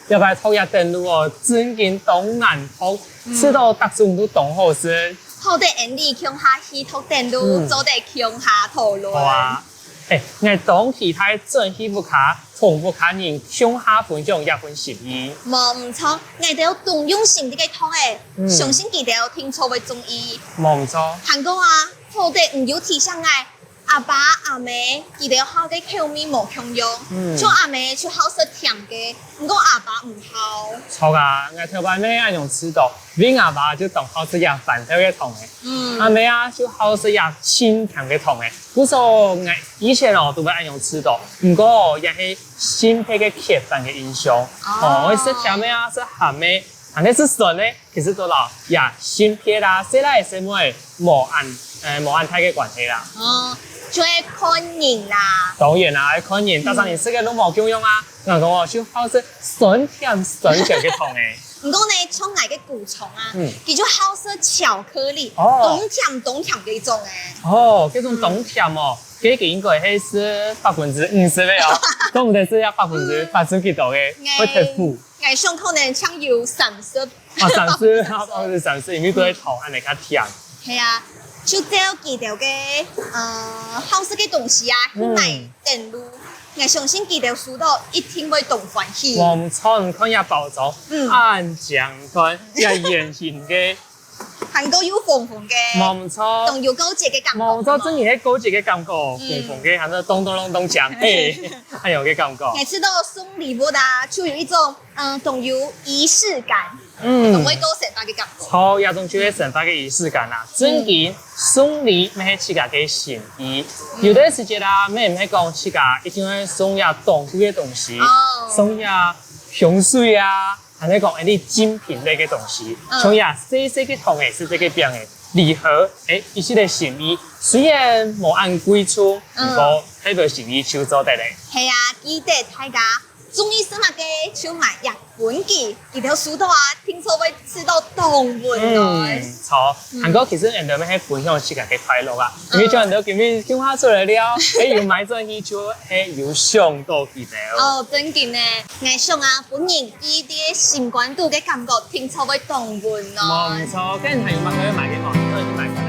要不然偷下登录哦，真经东南偷，吃到特种都懂后生。好的，人力向下去读电路，做得向下讨论。好啊，我当其他正气不卡，同不卡人向下分享一份心意。冇唔错，我哋有动用心啲嘅通诶，相信佢哋有听错嘅中医。冇唔错。韩国啊，好的唔要提醒我。阿爸阿妹，佢哋好嘅口味冇共用，像阿妹就好食甜嘅，唔過阿爸唔好。錯啊！我頭擺咩愛用吃到，你阿爸就當好食呀飯頭嘅糖嘅，阿妹啊就好食呀清甜嘅糖嘅。故說我以前哦都會愛用吃到，不過也係新配嘅鐵飯嘅印象。哦，我食甜嘅啊，食鹹嘅，但係是酸嘅，其實都啦呀新配啦，食來食妹冇按太嘅關係啦。哦。最看人啦，當然啦，看人，加上你食嘅都冇共用啊。我講我就好食酸甜嘅糖誒。唔過呢，葱嚟嘅古蟲啊，佢就好食巧克力，冬甜嘅種誒。哦，嗰種冬甜哦，嗰個應該係50%嘅哦，都唔係是要80%幾度嘅，會太苦。藝上可能搶要30%。哦，30%，因為都係糖，安尼較甜。係啊。就這幾條嘅好食嘅東西啊，去買電路，我相信佢哋輸到一定會動歡喜。我唔錯，唔看下包裝，暗醬款，也圓形嘅，韓國有豐富嘅，冇唔錯，仲有高級嘅感覺。冇錯，真係係高級嘅感覺，豐富嘅，係咪咚咚咚咚醬，係有嘅感覺。每次到送禮物啦，就有一種仲有儀式感。同會高成大嘅感覺。好，有種就係成大嘅儀式感啦。真嘅送禮咪係自家嘅心意。有啲時節啦，咪唔係講自家一定要送呀當季嘅東西，送呀香水啊，係咪講一啲精品類嘅東西？從呀細細嘅糖誒，細細嘅餅誒，禮盒一啲嘅心意，雖然冇按貴出，不過喺度心意就做得嚟。係啊，記得大家。中意食乜嘅，就買日本嘅，而條薯條啊，聽說會吃到動物來。錯，韓國其實人哋咪係分享自己嘅快樂啊，因為將人哋見面講下出嚟了，要買咗嘢就要上到佢哋。哦，真嘅呢，藝上啊，本人依啲新冠度嘅感覺，聽說會動物來。冇錯，跟住係要買佢買嘅房，都係買。